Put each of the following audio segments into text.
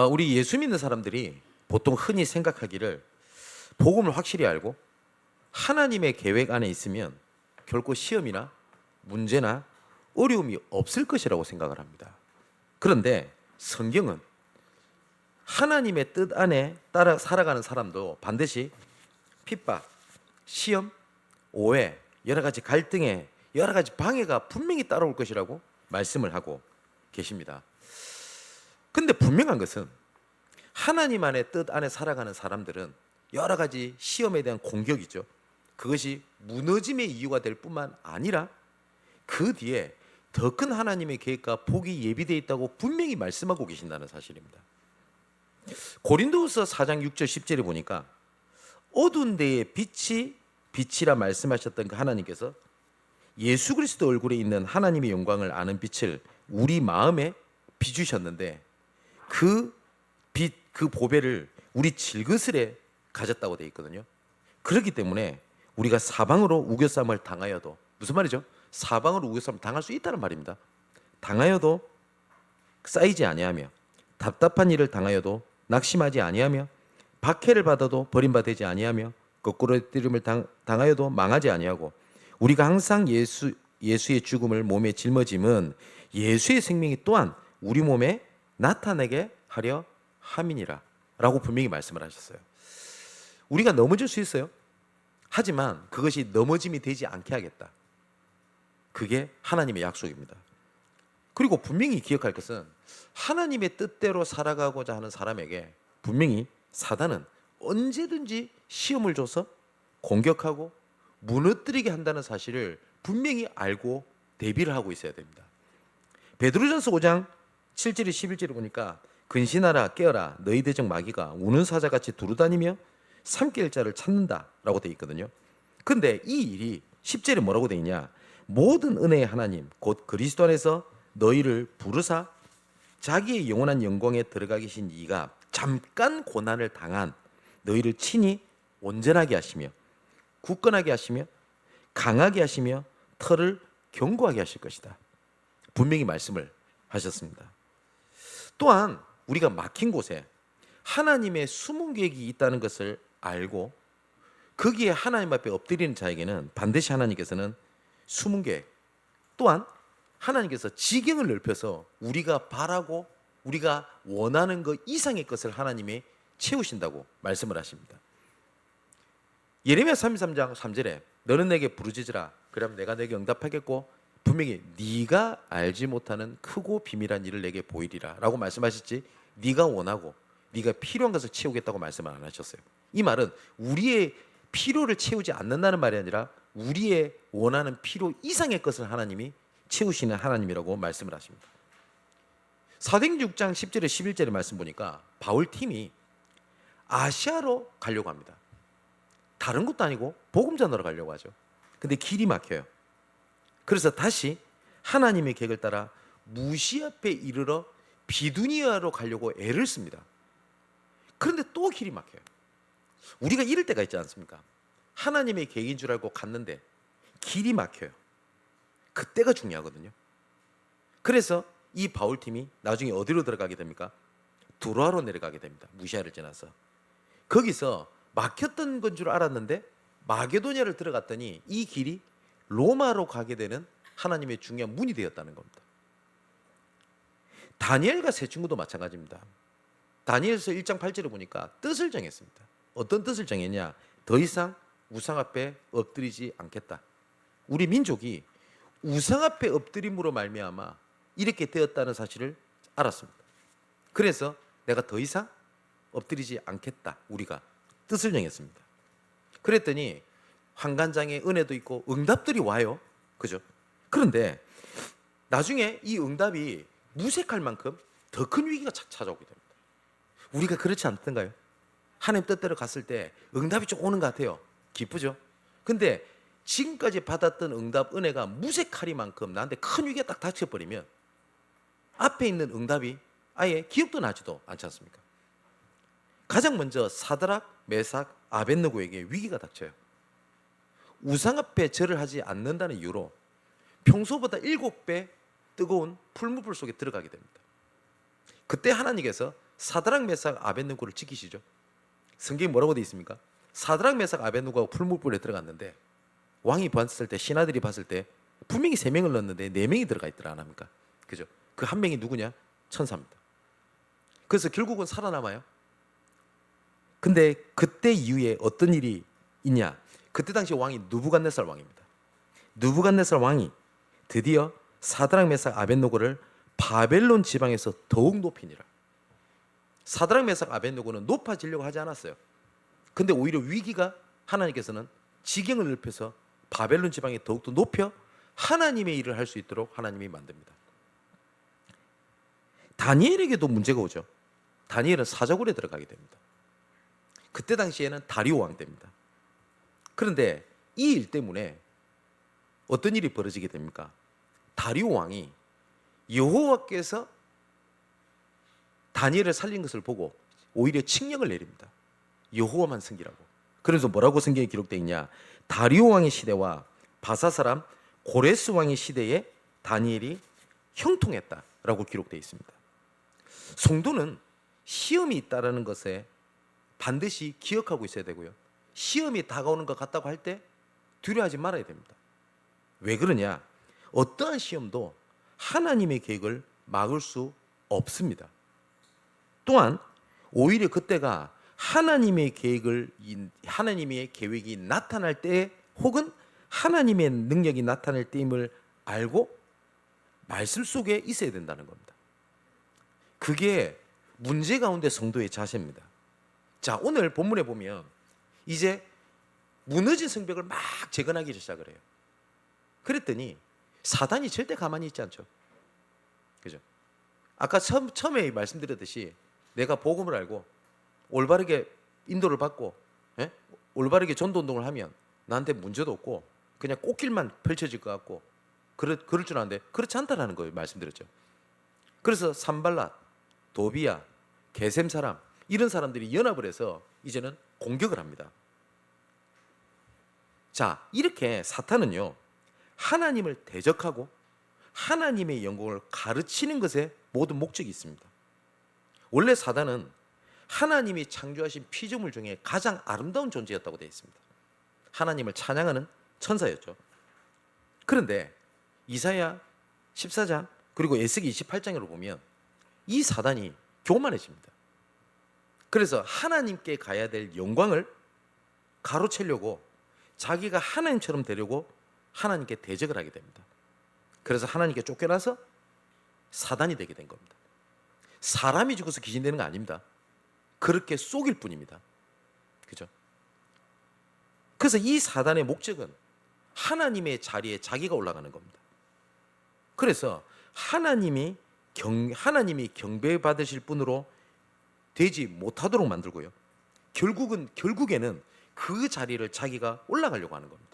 우리 예수 믿는 사람들이 보통 흔히 생각하기를 복음을 확실히 알고 하나님의 계획 안에 있으면 결코 시험이나 문제나 어려움이 없을 것이라고 생각을 합니다. 그런데 성경은 하나님의 뜻 안에 따라 살아가는 사람도 반드시 핍박, 시험, 오해, 여러 가지 갈등에 여러 가지 방해가 분명히 따라올 것이라고 말씀을 하고 계십니다. 근데 분명한 것은 하나님 안의 뜻 안에 살아가는 사람들은 여러 가지 시험에 대한 공격이죠. 그것이 무너짐의 이유가 될 뿐만 아니라 그 뒤에 더 큰 하나님의 계획과 복이 예비되어 있다고 분명히 말씀하고 계신다는 사실입니다. 고린도후서 4장 6절 10절에 보니까 어두운 데에 빛이 빛이라 말씀하셨던 그 하나님께서 예수 그리스도 얼굴에 있는 하나님의 영광을 아는 빛을 우리 마음에 비주셨는데 그 빛, 그 보배를 우리 질그스레 가졌다고 되어 있거든요. 그렇기 때문에 우리가 사방으로 우겨쌈을 당하여도, 무슨 말이죠? 사방으로 우겨쌈을 당할 수 있다는 말입니다. 당하여도 쌓이지 아니하며, 답답한 일을 당하여도 낙심하지 아니하며, 박해를 받아도 버림받지 아니하며, 거꾸로 뜨림을 당하여도 망하지 아니하고, 우리가 항상 예수의 죽음을 몸에 짊어짐은 예수의 생명이 또한 우리 몸에 나타내게 하려 함이니라 라고 분명히 말씀을 하셨어요. 우리가 넘어질 수 있어요. 하지만 그것이 넘어짐이 되지 않게 하겠다. 그게 하나님의 약속입니다. 그리고 분명히 기억할 것은 하나님의 뜻대로 살아가고자 하는 사람에게 분명히 사단은 언제든지 시험을 줘서 공격하고 무너뜨리게 한다는 사실을 분명히 알고 대비를 하고 있어야 됩니다. 베드로전서 5장 7절에 11절에 보니까 근신하라 깨어라 너희 대적 마귀가 우는 사자같이 두루다니며 삼킬 자를 찾는다 라고 되어 있거든요. 근데 이 일이 10절에 뭐라고 되어 있냐, 모든 은혜의 하나님 곧 그리스도 안에서 너희를 부르사 자기의 영원한 영광에 들어가 계신 이가 잠깐 고난을 당한 너희를 친히 온전하게 하시며 굳건하게 하시며 강하게 하시며 털을 견고하게 하실 것이다. 분명히 말씀을 하셨습니다. 또한 우리가 막힌 곳에 하나님의 숨은 계획이 있다는 것을 알고 거기에 하나님 앞에 엎드리는 자에게는 반드시 하나님께서는 숨은 계획, 또한 하나님께서 지경을 넓혀서 우리가 바라고 우리가 원하는 것 이상의 것을 하나님이 채우신다고 말씀을 하십니다. 예레미야 33장 3절에 너는 내게 부르짖으라 그럼 내가 내게 응답하겠고 분명히 네가 알지 못하는 크고 비밀한 일을 내게 보이리라 라고 말씀하셨지, 네가 원하고 네가 필요한 것을 채우겠다고 말씀을 안 하셨어요. 이 말은 우리의 필요를 채우지 않는다는 말이 아니라 우리의 원하는 필요 이상의 것을 하나님이 채우시는 하나님이라고 말씀을 하십니다. 사도행전 6장 10절에 11절의 말씀 보니까 바울 팀이 아시아로 가려고 합니다. 다른 것도 아니고 복음 전하러 가려고 하죠. 근데 길이 막혀요. 그래서 다시 하나님의 계획을 따라 무시 앞에 이르러 비두니아로 가려고 애를 씁니다. 그런데 또 길이 막혀요. 우리가 이럴 때가 있지 않습니까? 하나님의 계획인 줄 알고 갔는데 길이 막혀요. 그때가 중요하거든요. 그래서 이 바울팀이 나중에 어디로 들어가게 됩니까? 두로아로 내려가게 됩니다. 무시아를 지나서. 거기서 막혔던 건 줄 알았는데 마게도냐를 들어갔더니 이 길이 로마로 가게 되는 하나님의 중요한 문이 되었다는 겁니다. 다니엘과 세 친구도 마찬가지입니다. 다니엘서 1장 8절을 보니까 뜻을 정했습니다. 어떤 뜻을 정했냐? 더 이상 우상 앞에 엎드리지 않겠다. 우리 민족이 우상 앞에 엎드림으로 말미암아 이렇게 되었다는 사실을 알았습니다. 그래서 내가 더 이상 엎드리지 않겠다. 우리가 뜻을 정했습니다. 그랬더니 환관장에 은혜도 있고 응답들이 와요. 그죠? 그런데 나중에 이 응답이 무색할 만큼 더 큰 위기가 찾아오게 됩니다. 우리가 그렇지 않던가요? 하나님 뜻대로 갔을 때 응답이 좀 오는 것 같아요. 기쁘죠? 근데 지금까지 받았던 응답 은혜가 무색하리만큼 나한테 큰 위기가 딱 닥쳐버리면 앞에 있는 응답이 아예 기억도 나지도 않지 않습니까? 가장 먼저 사드락, 메삭, 아벳느고에게 위기가 닥쳐요. 우상 앞에 절을 하지 않는다는 이유로 평소보다 7배 뜨거운 풀무불 속에 들어가게 됩니다. 그때 하나님께서 사드락 메삭 아벳느고를 지키시죠. 성경이 뭐라고 되어 있습니까? 사드락 메삭 아벳느고가 풀무불에 들어갔는데 왕이 봤을 때, 신하들이 봤을 때 분명히 3명을 넣었는데 4명이 들어가 있더라 안 합니까? 그죠? 그 한 명이 누구냐? 천사입니다. 그래서 결국은 살아남아요. 근데 그때 이후에 어떤 일이 있냐? 그때 당시 왕이 느부갓네살 왕입니다. 느부갓네살 왕이 드디어 사드락 메삭 아벳느고를 바벨론 지방에서 더욱 높이니라. 사드락 메삭 아벳느고는 높아지려고 하지 않았어요. 근데 오히려 위기가, 하나님께서는 지경을 넓혀서 바벨론 지방에 더욱더 높여 하나님의 일을 할 수 있도록 하나님이 만듭니다. 다니엘에게도 문제가 오죠. 다니엘은 사자굴에 들어가게 됩니다. 그때 당시에는 다리오 왕 때입니다. 그런데 이 일 때문에 어떤 일이 벌어지게 됩니까? 다리오 왕이 여호와께서 다니엘을 살린 것을 보고 오히려 칙령을 내립니다. 여호와만 섬기라고. 그래서 뭐라고 성경에 기록되어 있냐? 다리오 왕의 시대와 바사 사람 고레스 왕의 시대에 다니엘이 형통했다라고 기록되어 있습니다. 성도는 시험이 있다라는 것에 반드시 기억하고 있어야 되고요. 시험이 다가오는 것 같다고 할 때 두려워하지 말아야 됩니다. 왜 그러냐? 어떠한 시험도 하나님의 계획을 막을 수 없습니다. 또한 오히려 그때가 하나님의 계획이 나타날 때, 혹은 하나님의 능력이 나타날 때임을 알고 말씀 속에 있어야 된다는 겁니다. 그게 문제 가운데 성도의 자세입니다. 자, 오늘 본문에 보면 이제 무너진 성벽을 막 재건하기 시작을 해요. 그랬더니 사단이 절대 가만히 있지 않죠. 그죠? 아까 처음에 말씀드렸듯이 내가 복음을 알고 올바르게 인도를 받고, 올바르게 전도운동을 하면 나한테 문제도 없고 그냥 꽃길만 펼쳐질 것 같고 그럴 줄 아는데 그렇지 않다라는 거예요. 말씀드렸죠. 그래서 산발랏, 도비야, 게셈 사람, 이런 사람들이 연합을 해서 이제는 공격을 합니다. 자, 이렇게 사탄은요, 하나님을 대적하고 하나님의 영광을 가르치는 것에 모든 목적이 있습니다. 원래 사단은 하나님이 창조하신 피조물 중에 가장 아름다운 존재였다고 되어 있습니다. 하나님을 찬양하는 천사였죠. 그런데 이사야 14장 그리고 에스겔 28장으로 보면 이 사단이 교만해집니다. 그래서 하나님께 가야 될 영광을 가로채려고 자기가 하나님처럼 되려고 하나님께 대적을 하게 됩니다. 그래서 하나님께 쫓겨나서 사단이 되게 된 겁니다. 사람이 죽어서 귀신 되는 거 아닙니다. 그렇게 속일 뿐입니다. 그죠? 그래서 이 사단의 목적은 하나님의 자리에 자기가 올라가는 겁니다. 그래서 하나님이 경배받으실 분으로 되지 못하도록 만들고요. 결국에는 그 자리를 자기가 올라가려고 하는 겁니다.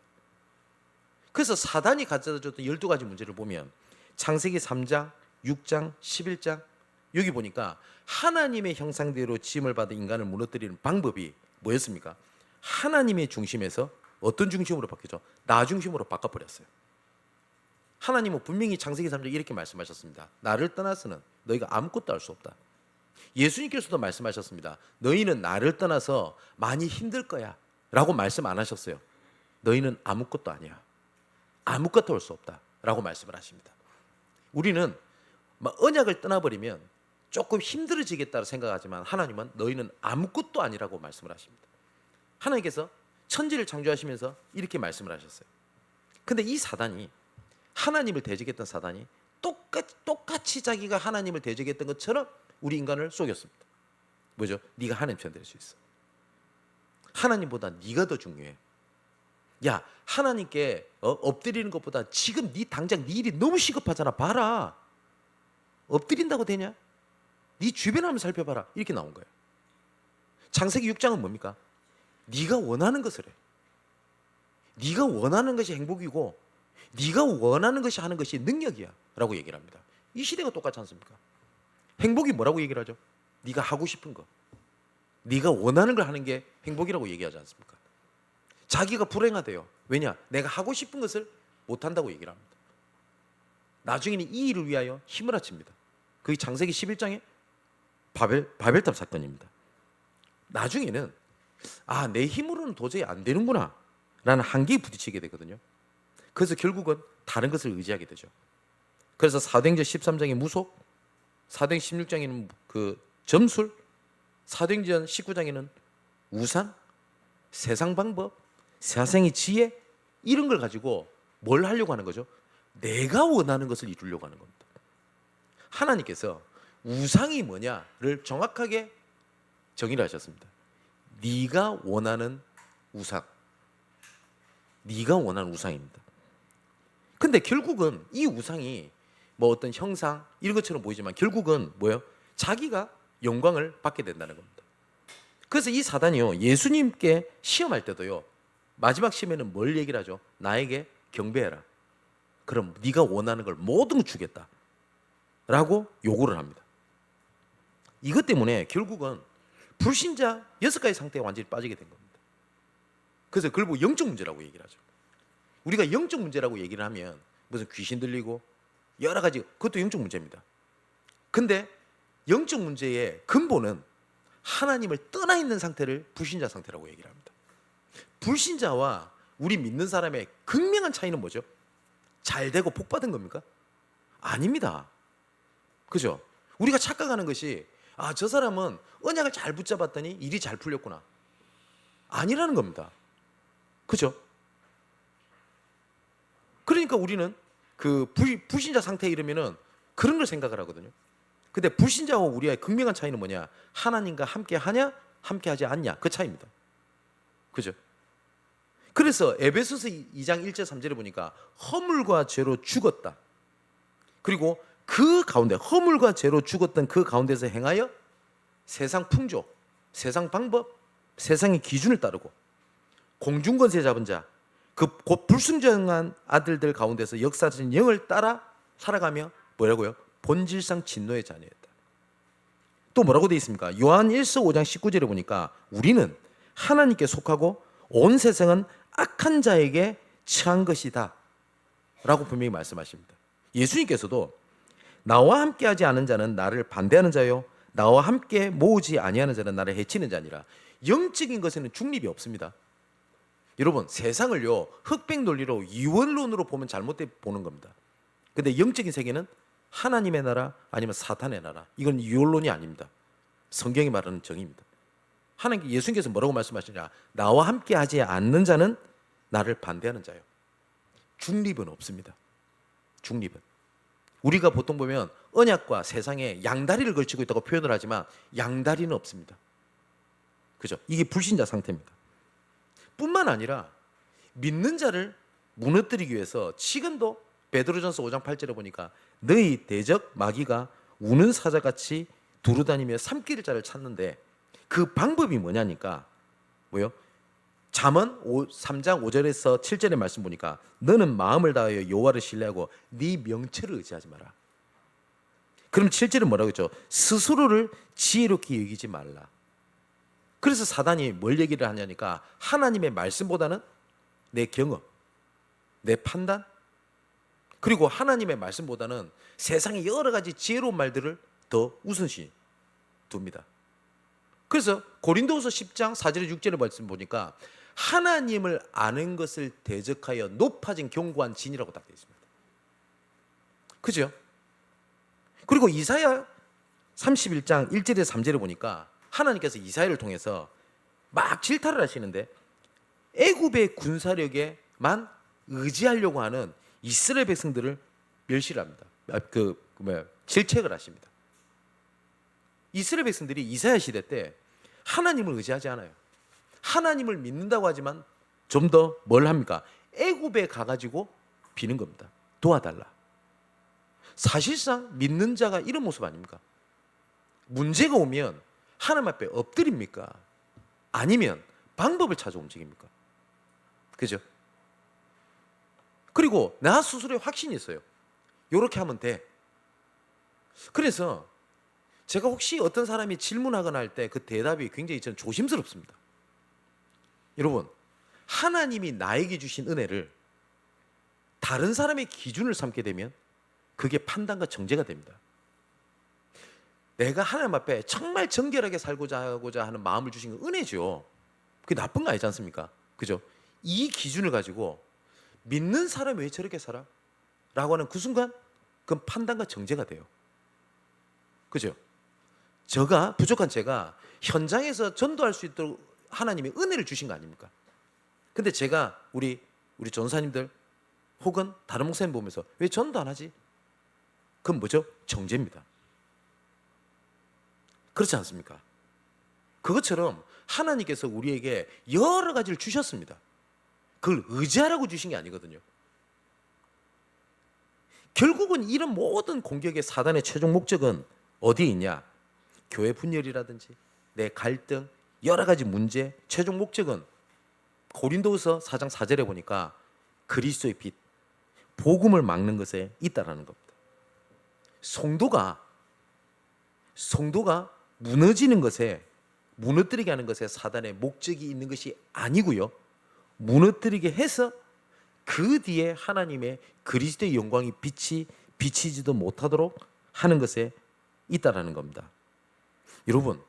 그래서 사단이 가져다 줬던 12가지 문제를 보면 창세기 3장, 6장, 11장 여기 보니까 하나님의 형상대로 지음을 받은 인간을 무너뜨리는 방법이 뭐였습니까? 하나님의 중심에서 어떤 중심으로 바뀌죠? 나 중심으로 바꿔버렸어요. 하나님은 분명히 창세기 3장 이렇게 말씀하셨습니다. 나를 떠나서는 너희가 아무것도 할 수 없다. 예수님께서도 말씀하셨습니다. 너희는 나를 떠나서 많이 힘들 거야 라고 말씀 안 하셨어요. 너희는 아무것도 아니야. 아무것도 할 수 없다 라고 말씀을 하십니다. 우리는 언약을 떠나버리면 조금 힘들어지겠다고 생각하지만 하나님은 너희는 아무것도 아니라고 말씀을 하십니다. 하나님께서 천지를 창조하시면서 이렇게 말씀을 하셨어요. 근데 이 사단이, 하나님을 대적했던 사단이 똑같이 자기가 하나님을 대적했던 것처럼 우리 인간을 속였습니다. 뭐죠? 네가 하나님처럼 될 수 있어. 하나님보다 네가 더 중요해. 야, 하나님께 엎드리는 것보다 지금 당장 네 일이 너무 시급하잖아. 봐라. 엎드린다고 되냐? 네 주변을 한번 살펴봐라. 이렇게 나온 거예요. 창세기 6장은 뭡니까? 네가 원하는 것을 해. 네가 원하는 것이 행복이고 네가 원하는 것이 하는 것이 능력이야 라고 얘기를 합니다. 이 시대가 똑같지 않습니까? 행복이 뭐라고 얘기를 하죠? 네가 하고 싶은 거, 네가 원하는 걸 하는 게 행복이라고 얘기하지 않습니까? 자기가 불행하대요. 왜냐? 내가 하고 싶은 것을 못한다고 얘기를 합니다. 나중에는 이 일을 위하여 힘을 합칩니다. 그게 창세기 11장에 바벨탑 사건입니다. 나중에는 내 힘으로는 도저히 안 되는구나 라는 한계에 부딪히게 되거든요. 그래서 결국은 다른 것을 의지하게 되죠. 그래서 사도행전 13장의 무속, 사도행전 16장에는 그 점술, 사도행전 19장에는 우상, 세상 방법, 세상의 지혜, 이런 걸 가지고 뭘 하려고 하는 거죠? 내가 원하는 것을 이루려고 하는 겁니다. 하나님께서 우상이 뭐냐를 정확하게 정의를 하셨습니다. 네가 원하는 우상, 네가 원하는 우상입니다. 근데 결국은 이 우상이 뭐 어떤 형상 이런 것처럼 보이지만 결국은 뭐예요? 자기가 영광을 받게 된다는 겁니다. 그래서 이 사단이요, 예수님께 시험할 때도요, 마지막 시험에는 뭘 얘기를 하죠? 나에게 경배해라. 그럼 네가 원하는 걸 모든 주겠다 라고 요구를 합니다. 이것 때문에 결국은 불신자 6가지 상태에 완전히 빠지게 된 겁니다. 그래서 그걸 보고 영적 문제라고 얘기를 하죠. 우리가 영적 문제라고 얘기를 하면 무슨 귀신 들리고 여러 가지, 그것도 영적 문제입니다. 근데 영적 문제의 근본은 하나님을 떠나 있는 상태를 불신자 상태라고 얘기를 합니다. 불신자와 우리 믿는 사람의 극명한 차이는 뭐죠? 잘 되고 복 받은 겁니까? 아닙니다. 그죠? 우리가 착각하는 것이 저 사람은 언약을 잘 붙잡았더니 일이 잘 풀렸구나. 아니라는 겁니다. 그죠? 그러니까 우리는 그 불신자 상태에 이르면은 그런 걸 생각을 하거든요. 근데 불신자와 우리의 극명한 차이는 뭐냐? 하나님과 함께 하냐, 함께 하지 않냐, 그 차이입니다. 그죠? 그래서 에베소서 2장 1절 3절에 보니까 허물과 죄로 죽었다. 그리고 그 가운데 허물과 죄로 죽었던 그 가운데서 행하여 세상 풍조, 세상 방법, 세상의 기준을 따르고 공중권세 잡은 자, 그 곧 불순종한 아들들 가운데서 역사하신 영을 따라 살아가며 뭐라고요? 본질상 진노의 자녀였다. 또 뭐라고 되어 있습니까? 요한 1서 5장 19절에 보니까 우리는 하나님께 속하고 온 세상은 악한 자에게 처한 것이다 라고 분명히 말씀하십니다. 예수님께서도 나와 함께하지 않은 자는 나를 반대하는 자요, 나와 함께 모으지 아니하는 자는 나를 해치는 자니라. 영적인 것에는 중립이 없습니다. 여러분, 세상을요 흑백 논리로 이원론으로 보면 잘못돼 보는 겁니다. 근데 영적인 세계는 하나님의 나라 아니면 사탄의 나라, 이건 이원론이 아닙니다. 성경이 말하는 정의입니다. 하나님, 예수님께서 뭐라고 말씀하시냐? 나와 함께 하지 않는 자는 나를 반대하는 자요. 중립은 없습니다. 중립은. 우리가 보통 보면 언약과 세상에 양다리를 걸치고 있다고 표현을 하지만 양다리는 없습니다. 그죠? 이게 불신자 상태입니다. 뿐만 아니라 믿는 자를 무너뜨리기 위해서 지금도 베드로전서 5장 8절에 보니까 너희 대적 마귀가 우는 사자같이 두루다니며 삼킬 자를 찾는데 그 방법이 뭐냐니까 뭐요? 잠언 3장 5절에서 7절의 말씀 보니까 너는 마음을 다하여 여호와를 신뢰하고 네 명철을 의지하지 마라. 그럼 7절은 뭐라고 했죠? 스스로를 지혜롭게 여기지 말라. 그래서 사단이 뭘 얘기를 하냐니까 하나님의 말씀보다는 내 경험, 내 판단, 그리고 하나님의 말씀보다는 세상의 여러 가지 지혜로운 말들을 더 우선시 둡니다. 그래서 고린도후서 10장 4절에 6절의 말씀 보니까 하나님을 아는 것을 대적하여 높아진 견고한 진이라고 딱 되어 있습니다. 그죠? 그리고 이사야 31장 1절에서 3절에 보니까 하나님께서 이사야를 통해서 막 질타를 하시는데 애굽의 군사력에만 의지하려고 하는 이스라엘 백성들을 멸시를 합니다. 질책을 하십니다. 이스라엘 백성들이 이사야 시대 때 하나님을 의지하지 않아요. 하나님을 믿는다고 하지만 좀 더 뭘 합니까? 애굽에 가가지고 비는 겁니다. 도와달라. 사실상 믿는 자가 이런 모습 아닙니까? 문제가 오면 하나님 앞에 엎드립니까? 아니면 방법을 찾아 움직입니까? 그죠? 그리고 나 스스로의 확신이 있어요. 이렇게 하면 돼. 그래서 제가 혹시 어떤 사람이 질문하거나 할 때 그 대답이 굉장히 저는 조심스럽습니다. 여러분, 하나님이 나에게 주신 은혜를 다른 사람의 기준을 삼게 되면 그게 판단과 정죄가 됩니다. 내가 하나님 앞에 정말 정결하게 살고자 하고자 하는 마음을 주신 건 은혜죠. 그게 나쁜 거 아니지 않습니까? 그죠? 이 기준을 가지고 믿는 사람이 왜 저렇게 살아? 라고 하는 그 순간 그건 판단과 정죄가 돼요. 그죠? 저가 부족한 제가 현장에서 전도할 수 있도록 하나님이 은혜를 주신 거 아닙니까? 근데 제가 우리 전사님들 혹은 다른 목사님 보면서 왜 전도 안 하지? 그건 뭐죠? 정죄입니다. 그렇지 않습니까? 그것처럼 하나님께서 우리에게 여러 가지를 주셨습니다. 그걸 의지하라고 주신 게 아니거든요. 결국은 이런 모든 공격의 사단의 최종 목적은 어디에 있냐? 교회 분열이라든지 내 갈등, 여러 가지 문제, 최종 목적은 고린도후서 4장 4절에 보니까 그리스도의 빛, 복음을 막는 것에 있다라는 겁니다. 성도가 무너지는 것에, 무너뜨리게 하는 것에 사단의 목적이 있는 것이 아니고요, 무너뜨리게 해서 그 뒤에 하나님의 그리스도의 영광이 빛이 비치지도 못하도록 하는 것에 있다라는 겁니다. 여러분,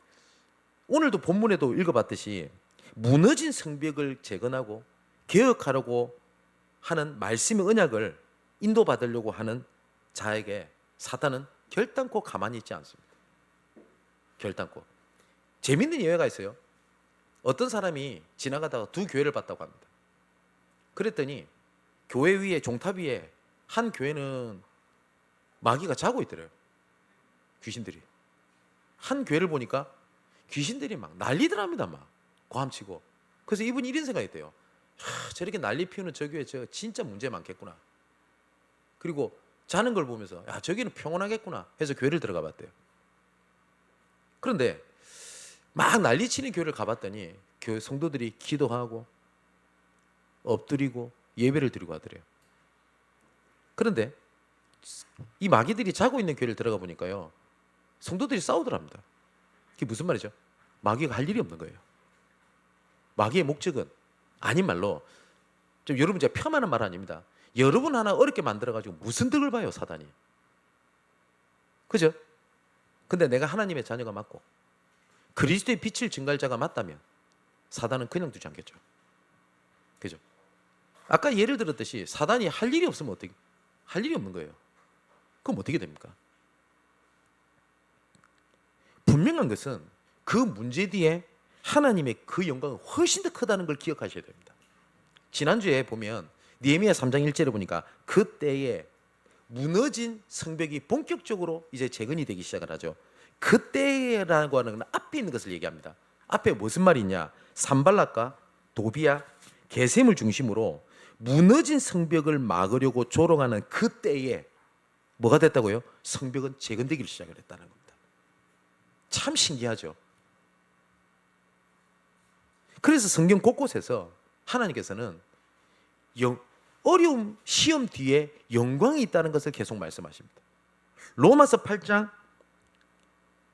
오늘도 본문에도 읽어봤듯이 무너진 성벽을 재건하고 개혁하려고 하는 말씀의 언약을 인도받으려고 하는 자에게 사탄은 결단코 가만히 있지 않습니다. 결단코. 재밌는 예화가 있어요. 어떤 사람이 지나가다가 두 교회를 봤다고 합니다. 그랬더니 교회 위에, 종탑 위에 한 교회는 마귀가 자고 있더래요. 귀신들이. 한 교회를 보니까 귀신들이 막 난리더랍니다. 막 고함치고. 그래서 이분이 이런 생각했대요. 저렇게 난리 피우는 저 교회 저 진짜 문제 많겠구나. 그리고 자는 걸 보면서 야, 저기는 평온하겠구나 해서 교회를 들어가 봤대요. 그런데 막 난리치는 교회를 가봤더니 교회 성도들이 기도하고 엎드리고 예배를 드리고 하더래요. 그런데 이 마귀들이 자고 있는 교회를 들어가 보니까요, 성도들이 싸우더랍니다. 그게 무슨 말이죠? 마귀가 할 일이 없는 거예요. 마귀의 목적은, 아닌 말로, 좀 여러분 제가 폄하하는 말 아닙니다. 여러분 하나 어렵게 만들어가지고 무슨 득을 봐요, 사단이. 그죠? 근데 내가 하나님의 자녀가 맞고 그리스도의 빛을 증가할 자가 맞다면 사단은 그냥 두지 않겠죠. 그죠? 아까 예를 들었듯이 사단이 할 일이 없으면 어떻게? 할 일이 없는 거예요. 그럼 어떻게 됩니까? 분명한 것은 그 문제 뒤에 하나님의 그 영광은 훨씬 더 크다는 걸 기억하셔야 됩니다. 지난주에 보면 느헤미야 3장 1절에 보니까 그때에 무너진 성벽이 본격적으로 이제 재건이 되기 시작을 하죠. 그때라고 하는 건 앞에 있는 것을 얘기합니다. 앞에 무슨 말이 있냐? 산발락과 도비야, 게셈을 중심으로 무너진 성벽을 막으려고 조롱하는 그때에 뭐가 됐다고요? 성벽은 재건되기 시작을 했다는 겁니다. 참 신기하죠. 그래서 성경 곳곳에서 하나님께서는 어려움, 시험 뒤에 영광이 있다는 것을 계속 말씀하십니다. 로마서 8장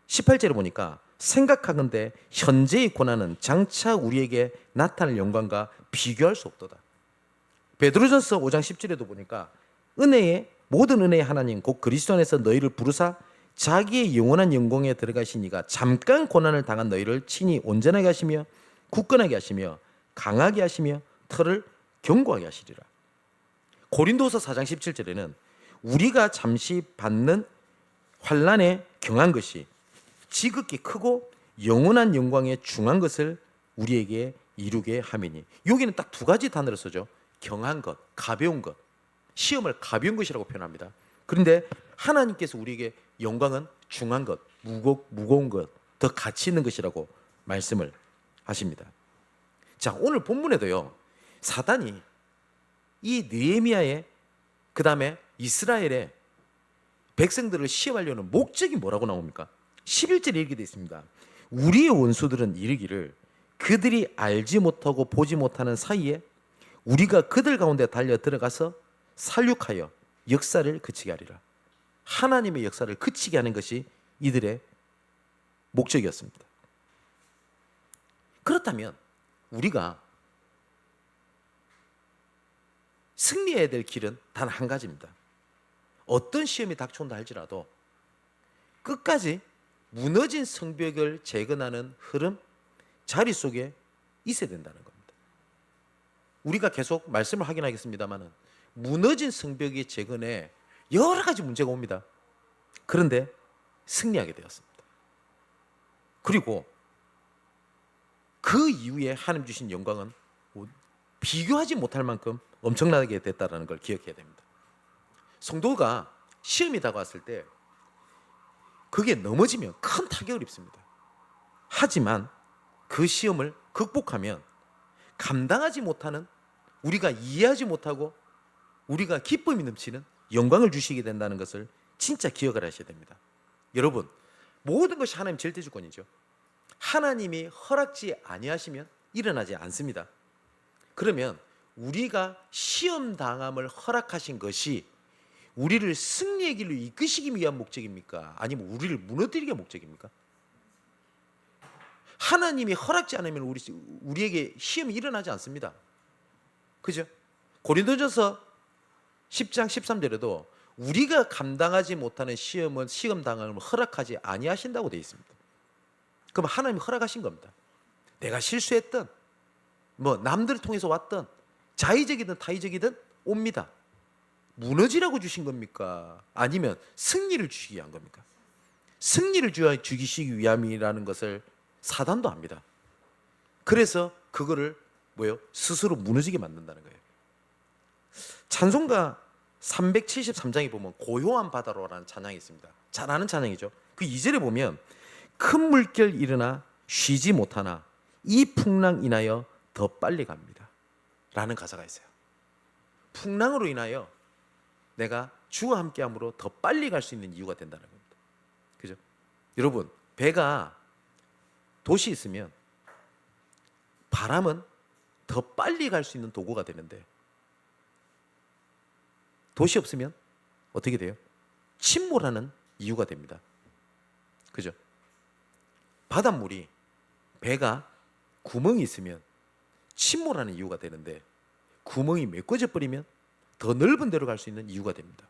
18절에 보니까 생각하건대 현재의 고난은 장차 우리에게 나타날 영광과 비교할 수 없도다. 베드로전서 5장 10절에도 보니까 모든 은혜의 하나님 곧 그리스도 안에서 너희를 부르사 자기의 영원한 영광에 들어가시니가 잠깐 고난을 당한 너희를 친히 온전하게 하시며 굳건하게 하시며 강하게 하시며 털을 견고하게 하시리라. 고린도서 4장 17절에는 우리가 잠시 받는 환난에 경한 것이 지극히 크고 영원한 영광에 중한 것을 우리에게 이루게 함이니, 여기는 딱 두 가지 단어를 쓰죠. 경한 것, 가벼운 것. 시험을 가벼운 것이라고 표현합니다. 그런데 하나님께서 우리에게 영광은 중한 것, 무거운 것, 더 가치 있는 것이라고 말씀을 하십니다. 자, 오늘 본문에도요, 사단이 이 느헤미야의, 그 다음에 이스라엘의 백성들을 시험하려는 목적이 뭐라고 나옵니까? 11절에 이렇게 되어 있습니다. 우리의 원수들은 이르기를 그들이 알지 못하고 보지 못하는 사이에 우리가 그들 가운데 달려 들어가서 살육하여 역사를 그치게 하리라. 하나님의 역사를 그치게 하는 것이 이들의 목적이었습니다. 그렇다면 우리가 승리해야 될 길은 단 한 가지입니다. 어떤 시험이 닥쳐온다 할지라도 끝까지 무너진 성벽을 재건하는 흐름, 자리 속에 있어야 된다는 겁니다. 우리가 계속 말씀을 하긴 하겠습니다만은 무너진 성벽의 재건에 여러 가지 문제가 옵니다. 그런데 승리하게 되었습니다. 그리고 그 이후에 하나님 주신 영광은 비교하지 못할 만큼 엄청나게 됐다는 걸 기억해야 됩니다. 성도가 시험이 다가왔을 때 그게 넘어지면 큰 타격을 입습니다. 하지만 그 시험을 극복하면 감당하지 못하는, 우리가 이해하지 못하고 우리가 기쁨이 넘치는 영광을 주시게 된다는 것을 진짜 기억을 하셔야 됩니다. 여러분, 모든 것이 하나님 절대주권이죠. 하나님이 허락지 아니하시면 일어나지 않습니다. 그러면 우리가 시험 당함을 허락하신 것이 우리를 승리의 길로 이끄시기 위한 목적입니까? 아니면 우리를 무너뜨리기 위한 목적입니까? 하나님이 허락지 않으면 우리에게 시험이 일어나지 않습니다. 그죠? 고린도전서 10장 13절에도 우리가 감당하지 못하는 시험은 시험 당함을 허락하지 아니하신다고 되어 있습니다. 그럼 하나님이 허락하신 겁니다. 내가 실수했던 남들을 통해서 왔던 자의적이든 타의적이든 옵니다. 무너지라고 주신 겁니까? 아니면 승리를 주시기 위한 겁니까? 승리를 주시기 위함이라는 것을 사단도 압니다. 그래서 그거를 스스로 무너지게 만든다는 거예요. 찬송가 373장에 보면 고요한 바다로라는 찬양이 있습니다. 잘 아는 찬양이죠. 그 2절에 보면 큰 물결 일어나 쉬지 못하나 이 풍랑 인하여 더 빨리 갑니다 라는 가사가 있어요. 풍랑으로 인하여 내가 주와 함께함으로 더 빨리 갈 수 있는 이유가 된다는 겁니다. 그죠? 여러분, 배가 도시에 있으면 바람은 더 빨리 갈 수 있는 도구가 되는데 도시 없으면 어떻게 돼요? 침몰하는 이유가 됩니다. 그죠? 바닷물이 배가 구멍이 있으면 침몰하는 이유가 되는데 구멍이 메꿔져 버리면 더 넓은 데로 갈 수 있는 이유가 됩니다.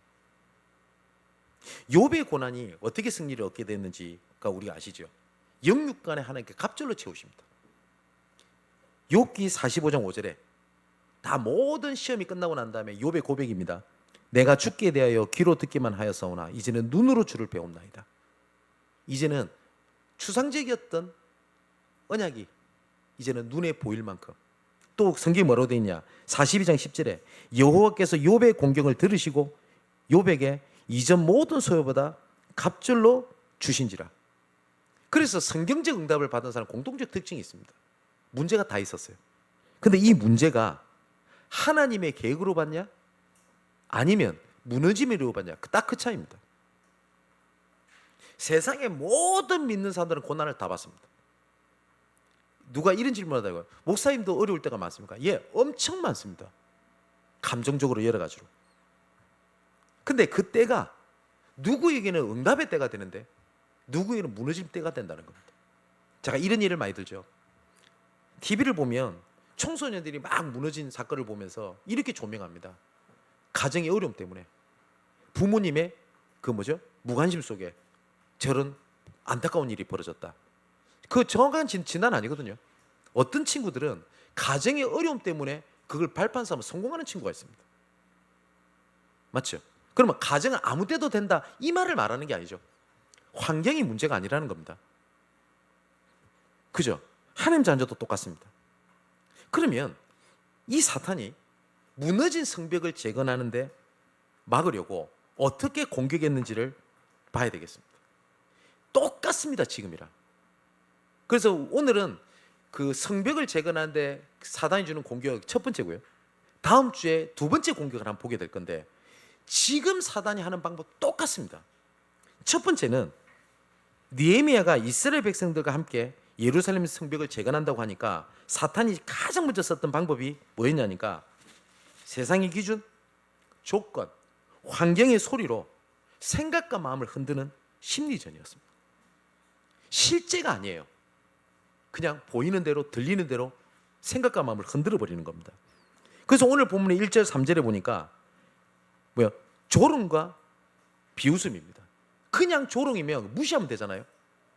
욥의 고난이 어떻게 승리를 얻게 됐는지가 우리가 아시죠? 영육간에 하나님께 갑절로 채우십니다. 욥기 45장 5절에 다 모든 시험이 끝나고 난 다음에 욥의 고백입니다. 내가 죽게 대하여 귀로 듣기만 하였사오나 이제는 눈으로 주를 배웁나이다. 이제는 추상적이었던 언약이 이제는 눈에 보일 만큼. 또 성경이 뭐라고 되어 있냐? 42장 10절에 여호와께서 욥의 공경을 들으시고 욥에게 이전 모든 소요보다 갑절로 주신지라. 그래서 성경적 응답을 받은 사람 공통적 특징이 있습니다. 문제가 다 있었어요. 근데 이 문제가 하나님의 계획으로 받냐? 아니면 무너짐으로 받냐? 딱 그 차이입니다. 세상의 모든 믿는 사람들은 고난을 다 받습니다. 누가 이런 질문을 하다가 목사님도 어려울 때가 많습니까? 예, 엄청 많습니다. 감정적으로 여러 가지로. 근데 그 때가 누구에게는 응답의 때가 되는데 누구에게는 무너질 때가 된다는 겁니다. 제가 이런 예를 많이 들죠. TV를 보면 청소년들이 막 무너진 사건을 보면서 이렇게 조명합니다. 가정의 어려움 때문에 부모님의 무관심 속에 저런 안타까운 일이 벌어졌다. 그 정확한 진단 아니거든요. 어떤 친구들은 가정의 어려움 때문에 그걸 발판 삼아 성공하는 친구가 있습니다. 맞죠? 그러면 가정은 아무 때도 된다 이 말을 말하는 게 아니죠. 환경이 문제가 아니라는 겁니다. 그죠? 하나님 자녀도 똑같습니다. 그러면 이 사탄이 무너진 성벽을 재건하는데 막으려고 어떻게 공격했는지를 봐야 되겠습니다. 똑같습니다, 지금이랑. 그래서 오늘은 그 성벽을 재건하는데 사단이 주는 공격 첫 번째고요. 다음 주에 두 번째 공격을 한번 보게 될 건데 지금 사단이 하는 방법 똑같습니다. 첫 번째는 느헤미야가 이스라엘 백성들과 함께 예루살렘 성벽을 재건한다고 하니까 사탄이 가장 먼저 썼던 방법이 뭐였냐니까 세상의 기준, 조건, 환경의 소리로 생각과 마음을 흔드는 심리전이었습니다. 실제가 아니에요. 그냥 보이는 대로 들리는 대로 생각과 마음을 흔들어 버리는 겁니다. 그래서 오늘 본문의 1절 3절에 보니까 조롱과 비웃음입니다. 그냥 조롱이면 무시하면 되잖아요.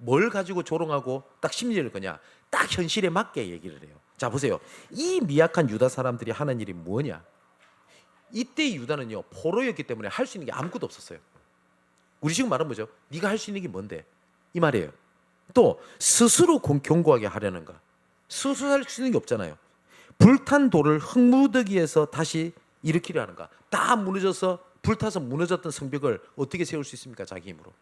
뭘 가지고 조롱하고 딱 심리를 거냐? 딱 현실에 맞게 얘기를 해요. 자 보세요. 이 미약한 유다 사람들이 하는 일이 뭐냐? 이때 유다는요 포로였기 때문에 할 수 있는 게 아무것도 없었어요. 우리 지금 말은 뭐죠? 네가 할 수 있는 게 뭔데? 이 말이에요. 또 스스로 견고하게 하려는가? 스스로 할 수 있는 게 없잖아요. 불탄 돌을 흙무더기에서 다시 일으키려 하는가? 다 무너져서 불타서 무너졌던 성벽을 어떻게 세울 수 있습니까? 자기 힘으로.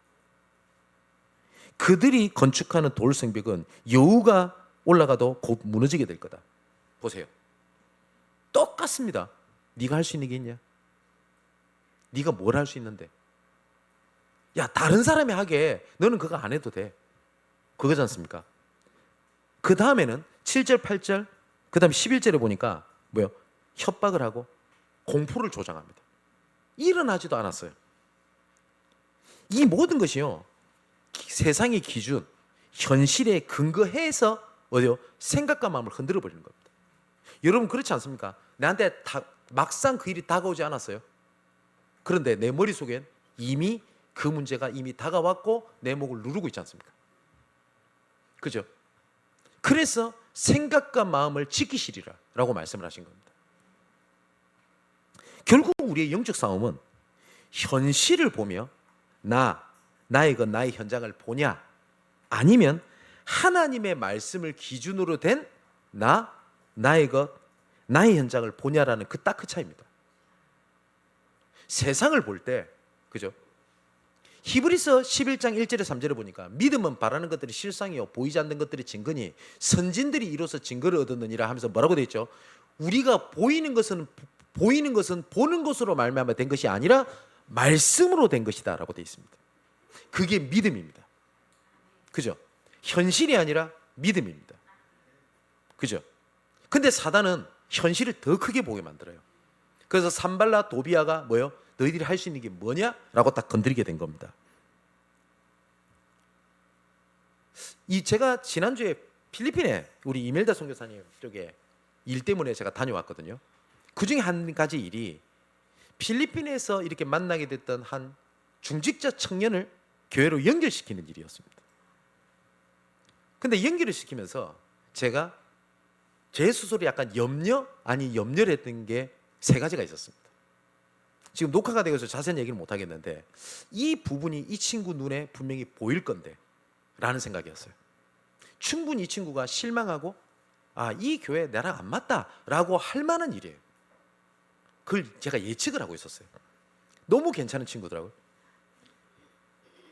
그들이 건축하는 돌 성벽은 여우가 올라가도 곧 무너지게 될 거다. 보세요. 똑같습니다. 네가 할 수 있는 게 있냐? 네가 뭘 할 수 있는데? 야, 다른 사람이 하게 너는 그거 안 해도 돼. 그거지 않습니까? 그 다음에는 7절, 8절, 그 다음 11절에 보니까 뭐요? 협박을 하고 공포를 조장합니다. 일어나지도 않았어요. 이 모든 것이요 세상의 기준, 현실에 근거해서 어디요? 생각과 마음을 흔들어 버리는 겁니다. 여러분 그렇지 않습니까? 나한테 막상 그 일이 다가오지 않았어요. 그런데 내 머릿속엔 이미 그 문제가 이미 다가왔고 내 목을 누르고 있지 않습니까? 그죠? 그래서 생각과 마음을 지키시리라 라고 말씀을 하신 겁니다. 결국 우리의 영적 싸움은 현실을 보며 나의 것, 나의 현장을 보냐, 아니면 하나님의 말씀을 기준으로 된 나의 것, 나의 현장을 보냐라는 딱 그 차이입니다. 세상을 볼 때, 그죠? 히브리서 11장 1절에 3절에 보니까 믿음은 바라는 것들이 실상이요 보이지 않는 것들이 증거니 선진들이 이로써 증거를 얻었느니라 하면서 뭐라고 되어 있죠? 우리가 보이는 것은 보는 것으로 말미암아 된 것이 아니라 말씀으로 된 것이다 라고 되어 있습니다. 그게 믿음입니다. 그죠? 현실이 아니라 믿음입니다. 그죠? 근데 사단은 현실을 더 크게 보게 만들어요. 그래서 산발라 도비아가 뭐예요? 너희들이 할 수 있는 게 뭐냐? 라고 딱 건드리게 된 겁니다. 제가 지난주에 필리핀에 우리 이멜다 선교사님 쪽에 일 때문에 제가 다녀왔거든요. 그 중에 한 가지 일이 필리핀에서 이렇게 만나게 됐던 한 중직자 청년을 교회로 연결시키는 일이었습니다. 근데 연결을 시키면서 제가 제 스스로 약간 염려를 했던 게 세 가지가 있었습니다. 지금 녹화가 되어서 자세한 얘기를 못 하겠는데 이 부분이 이 친구 눈에 분명히 보일 건데 라는 생각이었어요. 충분히 이 친구가 실망하고 이 교회 나랑 안 맞다 라고 할 만한 일이에요. 그걸 제가 예측을 하고 있었어요. 너무 괜찮은 친구더라고요.